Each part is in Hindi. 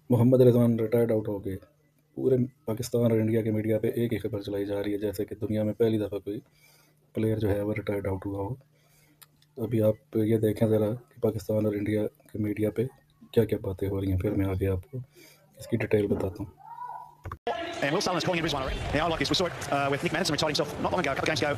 मोहम्मद रिजवान रिटायर्ड आउट हो गए। पूरे पाकिस्तान और इंडिया के मीडिया पे एक ही खबर चलाई जा रही है जैसे कि दुनिया में पहली दफ़ा कोई प्लेयर जो है वो रिटायर्ड आउट हुआ हो। तो अभी आप ये देखें ज़रा कि पाकिस्तान और इंडिया के मीडिया पे क्या क्या बातें हो रही हैं, फिर मैं आगे आपको इसकी डिटेल बताता हूँ। And Will Sullivan is calling in Rizwan already. Now, I like this. We saw it with Nick Madison retired himself not long ago, a couple of games ago,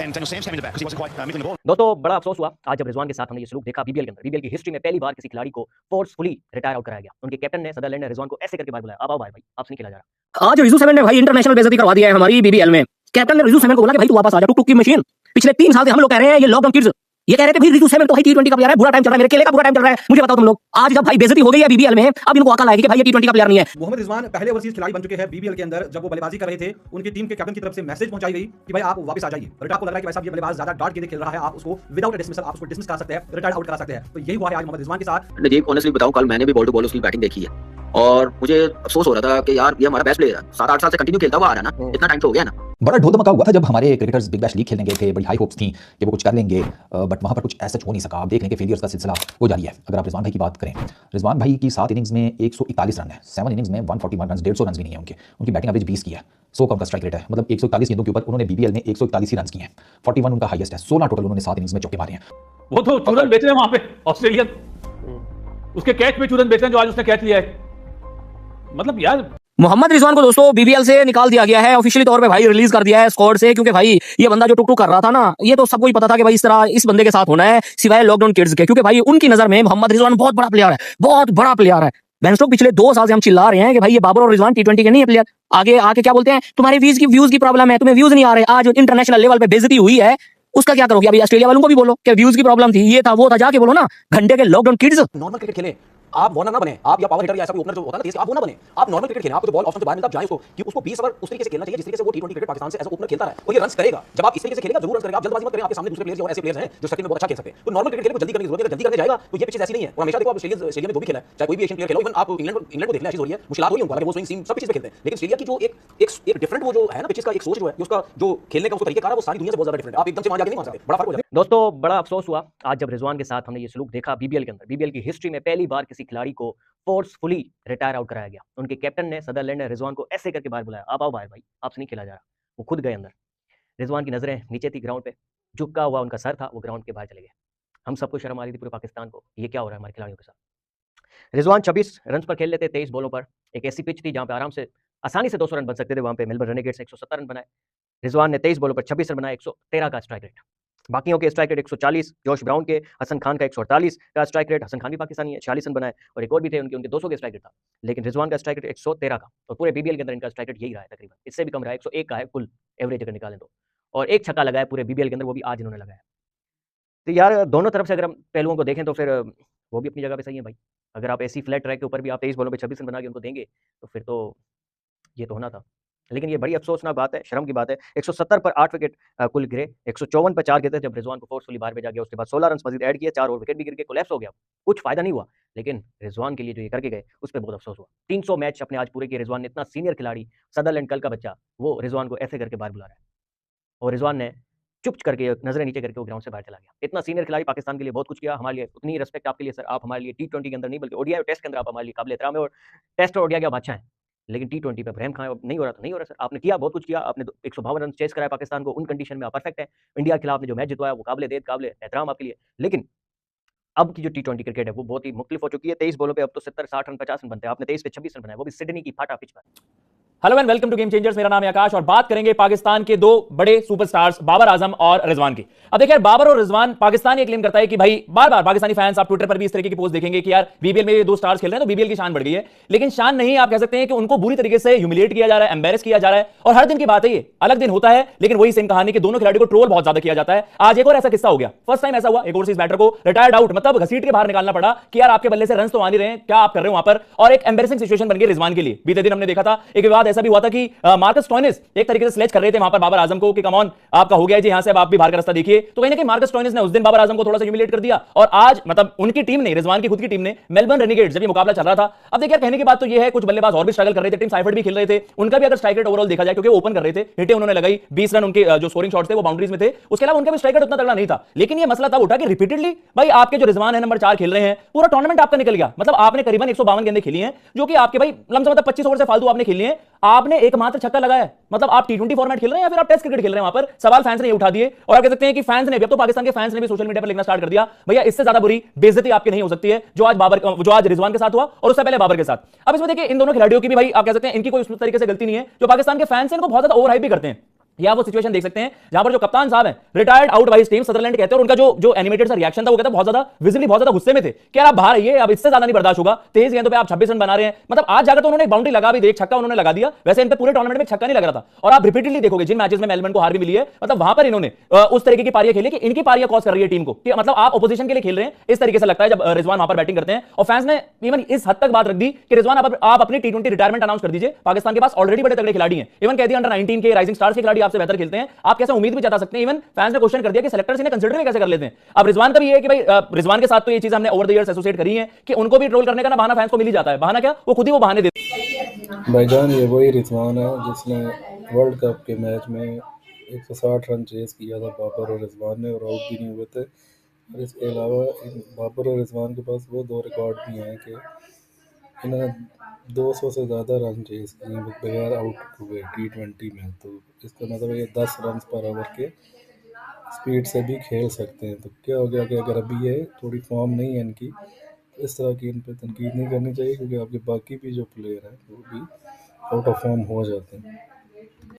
and Daniel Sams came in the back because he wasn't quite middling the ball. दोस्तों बड़ा अफसोस हुआ आज जब रिजवान के साथ हमने ये सलूक देखा बीबीएल के अंदर। बीबीएल की हिस्ट्री में पहली बार किसी खिलाड़ी को फोर्सफुली रिटायर आउट कराया गया। उनके कैप्टन ने सदरलैंड ने रिजवान को ऐसे करके बाहर बुलाया, अब आओ भाई आपसे नहीं खेला जा रहा। आज रिजू सेवन ने भाई इंटरनेशनल बेइज्जती करवा दिया है हमारी बीबीएल में। कैप्टन ने रिजू सेवन को बोला कि भाई तू वापस आ जा, टुक की मशीन। पिछले 3 साल से हम लोग कह रहे हैं ये लॉकडाउन किड्स, ये कह रहे थे भाई रिजू सेवन तो भाई टी20 का प्लेयर है, बुरा टाइम चल रहा है, मेरे केले का बुरा टाइम चल रहा है, मुझे बताओ तुम लोग। आज जब भाई बेइज्जती हो गई है बीबीएल में, अब इनको अकल आएगी कि भाई ये टी20 का प्लेयर नहीं है। मोहम्मद रिजवान पहले ओवरसीज खिलाड़ी बन चुके हैं बीबीएल के अंदर। जब वो बल्लेबाजी कर रहे थे उनकी टीम के कैप्टन की तरफ से मैसेज पहुंचाई गई कि भाई आप वापस आ जाइए। रिटायर को लग रहा है कि भाई साहब ये बल्लेबाज ज्यादा डॉट गेंदें खेल रहा है, आप उसको विदाउट डिसमिसल आप उसको डिसमिस कर सकते हैं, रिटायर आउट करा सकते हैं। तो यही हुआ है आज मोहम्मद रिजवान के साथ। नजीब ऑनेस्टली बताऊं, कल मैंने भी बॉल टू बॉल उसकी बैटिंग देखी है और मुझे अफसोस हो रहा था कि यार ये हमारा बेस्ट प्लेयर है, 7-8 साल से कंटिन्यू खेलता हुआ आ रहा है ना, इतना टाइम तो हो गया ना। बड़ा ढोल धमका हुआ था जब हमारे क्रिकेटर्स बिग बैश लीग खेलने गए थे, बड़ी हाई होप्स थी कि वो कुछ कर लेंगे, बट वहां पर कुछ ऐसा हो नहीं सका। आप देख लें कि फेलियर्स का सिलसिला वो जारी है। अगर आप रिजवान भाई की बात करें, रिजवान भाई की 7 इनिंग्स में 141 रन है, 7 इनिंग्स में 141 रन, 150 रन भी नहीं है उनकी बैटिंग एवरेज 20 की है, 100 का उनका स्ट्राइक रेट है, मतलब 141 गेंदों के ऊपर उन्होंने बीबीएल में 141 ही रन किए हैं, 41 उनका हाईएस्ट है, 16 टोटल उन्होंने 7 इनिंग्स में चौके मारे हैं। वो तो चूरन बेच रहे हैं वहां पे ऑस्ट्रेलियन, उसके कैच पे चूरन बेच रहे हैं जो आज उसने कैच लिया है। मतलब यार मोहम्मद रिजवान को दोस्तों बीबीएल से निकाल दिया गया है, ऑफिशियली तौर पे भाई रिलीज कर दिया है स्क्वाड से, क्योंकि भाई ये बंदा जो टुक कर रहा था ना, ये तो सबको ही पता था कि भाई इस तरह इस बंदे के साथ होना है सिवाय लॉकडाउन किड्स के, क्योंकि भाई उनकी नजर में मोहम्मद रिजवान बहुत बड़ा प्लेयर है, बहुत बड़ा प्लेयर है। बेंचस्टोक पिछले 2 साल से हम चिल्ला रहे हैं कि भाई ये बाबर और रिजवान टी20 के नहीं है प्लेयर। आगे आके क्या बोलते हैं, तुम्हारे व्यूज की प्रॉब्लम है, तुम्हें व्यूज नहीं आ रहे। आज इंटरनेशनल लेवल पे बेइज्जती हुई है, उसका क्या करोगे? अभी ऑस्ट्रेलिया वालों को भी बोलो कि व्यूज की प्रॉब्लम थी, ये था वो था, जाके बोलो ना घंटे के लॉकडाउन किड्स। नॉर्मल क्रिकेट खेलें, आप वार्नर ना बने, आप या पावर हिटर या ऐसा कोई ओपनर जो होता है ना, आप वो ना बने, आप नॉर्मल क्रिकेट खेलें। आपको तो बॉल ऑप्शन से बाहर मिलता है, जाए उसको कि उसको 20 ओवर उस तरीके से खेलना चाहिए जिस तरीके से वो टी20 क्रिकेट पाकिस्तान से एज ओपनर खेलता है, और ये रन्स करेगा। जब आप इस तरीके से खेलेगा जरूर रन्स करेगा। आप जल्दबाजी मत करें, आपके सामने दूसरे प्लेयर्स और ऐसे प्लेयर्स हैं जो सर्किट में बहुत अच्छा खेल सकते हैं। तो नॉर्मल क्रिकेट खेले को जल्दी करने की जरूरत है, जल्दी करने जाएगा तो ये पिचेस ऐसी नहीं है। और हमेशा देखो आप ऑस्ट्रेलिया में जो भी खेला है, चाहे कोई भी एशियन प्लेयर खेलो, इवन आप इंग्लैंड को देख लें, ऐसी हो रही है, मुश्किल हो रही है उनको, वो स्विंग सीम सब चीज पे खेलते हैं। लेकिन ऑस्ट्रेलिया की जो एक डिफरेंट वो जो है ना पिचेस का एक सोच जो है, उसका जो खेलने का उसका तरीका है, वो सारी दुनिया से बहुत ज्यादा डिफरेंट है। आप एकदम से वहां जाके नहीं मान सकते, बड़ा फर्क हो जाता है। दोस्तों बड़ा अफसोस हुआ आज जब रिजवान के साथ हमने ये सलूक देखा बीबीएल के अंदर। बीबीएल की हिस्ट्री में पहली बार किसी खिलाड़ी को फोर्सफुली रिटायर आउट कराया गया। उनके कैप्टन ने सदरलैंड ने रिजवान को ऐसे करके बाहर बुलाया, अब आओ बाहर भाई आपसे नहीं खेला जा रहा। वो खुद गए अंदर, रिजवान की नजरें नीचे थी ग्राउंड पे, झुका हुआ उनका सर था, वो ग्राउंड के बाहर चले गए। हम सबको शर्म आ रही थी, पूरे पाकिस्तान को, ये क्या हो रहा है हमारे खिलाड़ियों के साथ। रिजवान 26 रन पर खेल लेते 23 बॉलों पर। एक ऐसी पिच थी जहां पे आराम से आसानी से 200 रन बन सकते थे, वहां पे मेलबर्न रेनेगेड्स 170 रन बनाए। रिजवान ने 23 बॉलों पर 26 रन बनाए, 113 का स्ट्राइक रेट। बाकियों के स्ट्राइक रेट 140, जोश ब्राउन के, हसन खान का 148 का स्ट्राइक रेट, हसन खान भी पाकिस्तानी है, 46 रन बनाए, और एक और भी थे उनके 200 के स्ट्राइक रेट था। लेकिन रिजवान का स्ट्राइक रेट 113 का, और पूरे बीबीएल के अंदर इनका स्ट्राइक रेट यही रहा है तकरीबन, इससे भी कम रहा है, 101 का है कुल एवरेज अगर निकालें तो। और एक छक्का लगाया पूरे बीबीएल के अंदर, वो भी आज इन्होंने लगाया। तो यार दोनों तरफ से अगर हम पहलुओं को देखें तो फिर वो भी अपनी जगह पे सही है भाई। अगर आप ऐसी फ्लैट ट्रैक के ऊपर भी आप 23 बॉलों पे 26 रन बना के उनको देंगे तो फिर तो ये तो होना था। लेकिन ये बड़ी अफसोसनाक बात है, शर्म की बात है। 170 पर 8 विकेट कुल गिरे, 154 पर 4 गिरते जब रिजवान को फोर्सफुली बाहर भेजा गया। उसके बाद 16 रन मजीद ऐड किए, 4 और विकेट भी गिर गए, कोलैप्स हो गया, कुछ फायदा नहीं हुआ। लेकिन रिजवान के लिए जो ये करके गए उस पर बहुत अफसोस हुआ। 300 मैच अपने आज पूरे किए रिजवान ने, इतना सीनियर खिलाड़ी, सदरलैंड कल का बच्चा, वो रिजवान को ऐसे करके बाहर बुला रहा है। और रिजवान ने चुप करके नजरें नीचे करके वो ग्राउंड से बाहर चला गया। इतना सीनियर खिलाड़ी पाकिस्तान के लिए बहुत कुछ किया, हमारे लिए उतनी रिस्पेक्ट आपके लिए सर, आप हमारे लिए टी20 के अंदर नहीं बल्कि ओडीआई और टेस्ट के अंदर आप हमारे लिए काबिल एहतराम है, और टेस्ट और ओडीआई के आप अच्छा है। लेकिन टी20 पे रहम खां नहीं हो रहा, तो नहीं हो रहा सर। आपने किया, बहुत कुछ किया, आपने 152 रन चेस कराया पाकिस्तान को, उन कंडीशन में आप परफेक्ट है। इंडिया के खिलाफ ने जो मैच जितवाया वो काबिल एहतराम आपके लिए। लेकिन अब की जो टी20 क्रिकेट है वो बहुत ही मुख्तलिफ हो चुकी है। 23 बॉलों पे अब तो 70, 60 रन, 50 रन बनते हैं। आपने 23 पे 26 रन बनाए, वो भी सिडनी की फाटा पिच पर। Hello and welcome to game changers. मेरा नाम है आकाश और बात करेंगे पाकिस्तान के 2 बड़े सुपरस्टार्स बाबर आजम और रिजवान की। अब देखिए बाबर और रिजवान, पाकिस्तान ये क्लेम करता है कि भाई बार बार पाकिस्तानी फैंस, आप ट्विटर पर भी इस तरीके की पोस्ट देखेंगे कि यार बीबीएल में ये 2 स्टार्स खेल रहे हैं तो बीबीएल की शान बढ़ गई है। लेकिन शान नहीं, आप कह सकते हैं कि उनको बुरी तरीके से ह्यूमिलिएट किया जा रहा है, एम्बेरस किया जा रहा है। और हर दिन की बात है, ये अलग दिन होता है लेकिन वही सेम कहानी कि दोनों खिलाड़ी को ट्रोल बहुत ज्यादा किया जाता है। आज एक और ऐसा किस्सा हो गया, फर्स्ट टाइम ऐसा हुआ, एक ओवरसीज बैटर को रिटायर्ड आउट मतलब घसीट के बाहर निकालना पड़ा कि यार आपके बल्ले से रन तो आ नहीं रहे हैं, क्या आप कर रहे हो वहां पर। और एक एम्बेरसिंग सिचुएशन बन गई रिजवान के लिए। बीते दिन हमने देखा था एक विवाद ऐसा भी हुआ था कि मार्कस स्टोइनिस एक तरीके से स्लेज कर रहे थे वहां पर बाबर आजम को कि कम ऑन आपका हो गया जी, यहां से अब आप भी बाहर का रास्ता देखिए। तो कहीं ना कहीं मार्कस स्टोइनिस ने उस दिन बाबर आजम को थोड़ा सा ह्यूमिलेट कर दिया और आज मतलब उनकी टीम ने, रिजवान की खुद की टीम ने, मेलबर्न रेनिगेड्स जब ये मुकाबला चल रहा था, अब देखिए कहने की बात तो ये है कुछ बल्लेबाज और भी स्ट्रगल कर रहे थे, टीम साइफर्ट भी खेल रहे थे, उनका भी अगर स्ट्राइक रेट ओवरऑल देखा जाए, क्योंकि ओपन कर रहे थे, हिटें उन्होंने लगाई, 20 रन उनके जो स्कोरिंग शॉट्स थे वो बाउंड्रीज में थे, उसके अलावा उनका भी स्ट्राइक रेट उतना तगड़ा नहीं था। लेकिन ये मसला तब उठा कि रिपीटेडली भाई आपके जो रिजवान है नंबर 4 खेल रहे हैं, पूरा टूर्नामेंट आपका निकल गया, मतलब आपने करीबन 152 गेंदें खेली हैं, जो कि आपके भाई लमसम मतलब 25 ओवर से फालतू आपने खेली है, आपने एकमात्र छक्का लगाया है। मतलब आप टी20 फॉर्मेट खेल रहे हैं या फिर आप टेस्ट क्रिकेट खेल रहे हैं, वहां पर सवाल फैंस ने ये उठा दिए। और आप कह सकते हैं कि फैंस ने भी, अब तो पाकिस्तान के फैंस ने भी सोशल मीडिया पर लिखना स्टार्ट कर दिया, भैया इससे ज्यादा बुरी बेइज्जती आपकी नहीं हो सकती है जो आज रिजवान के साथ हुआ और उससे पहले बाबर के साथ। अब इसमें देखिए इन दोनों खिलाड़ियों की भी भाई आप कह सकते हैं इनकी कोई उस तरीके से गलती नहीं है, जो पाकिस्तान के फैंस हैं इनको बहुत ज्यादा ओवर हाइप भी करते हैं। या वो सिचुएशन देख सकते हैं जहां पर जो कप्तान साहब हैं retired out by team Sutherland कहते हैं, और उनका जो एनिमेटेड सा रिएक्शन था वो कहता है बहुत ज्यादा विजिबली बहुत ज्यादा गुस्से में थे कि यार आप बाहर आइए, अब इससे ज्यादा नहीं बर्दाश्त होगा, तेज गेंदों पे आप 26 रन बना रहे हैं। मतलब आज जाकर तो उन्होंने एक बाउंड्री लगा भी दी, एक छक्का उन्होंने लगा दिया, वैसे इन पे पूरे टूर्नामेंट में छक्का नहीं लग रहा था। और आप रिपीटेडली देखोगे जिन मैचेस में मेलबर्न को हार भी मिली है, मतलब वहां पर इन्होंने उस तरीके की पारियां खेली कि इनकी पारियां कॉज कर रही है टीम को, कि मतलब आप ऑपोजिशन के लिए खेल रहे हैं, इस तरीके से लगता है जब रिजवान वहां पर बैटिंग करते हैं। और फैंस ने इवन इस हद तक बात रख दी कि रिजवान आप अपनी टी20 रिटायरमेंट अनाउंस कर दीजिए, पाकिस्तान के पास ऑलरेडी बड़े तगड़े खिलाड़ी हैं, इवन कह दिया अंडर 19 के राइजिंग स्टार्स के खिलाड़ी आपसे बेहतर खेलते हैं, आप कैसे उम्मीद भी जता सकते हैं। इवन फैंस ने क्वेश्चन कर दिया कि सेलेक्टर्स इन्हें कंसीडर भी कैसे कर लेते हैं। अब रिजवान का भी ये है कि भाई रिजवान के साथ तो ये चीज हमने ओवर द इयर्स एसोसिएट करी है कि उनको भी ट्रोल करने का ना बहाना फैंस को मिल ही जाता है। बहाना क्या, वो खुद ही वो बहाने देते। भाईजान ये वही रिजवान है जिसने वर्ल्ड कप के मैच में 160 रन चेस किया था बाबर और रिजवान ने, और आउट भी नहीं हुए थे। और इसके अलावा बाबर और रिजवान के पास वो 2 रिकॉर्ड भी हैं कि इन्होंने 200 से ज़्यादा रन चेस किए बगैर आउट हुए टी20 में। तो इसका मतलब ये 10 रन पर ओवर के स्पीड से भी खेल सकते हैं। तो क्या हो गया कि अगर अभी ये थोड़ी फॉर्म नहीं है इनकी, तो इस तरह की इन पर तनकीद नहीं करनी चाहिए, क्योंकि आपके बाकी भी जो प्लेयर हैं वो भी आउट ऑफ फॉर्म हो जाते हैं।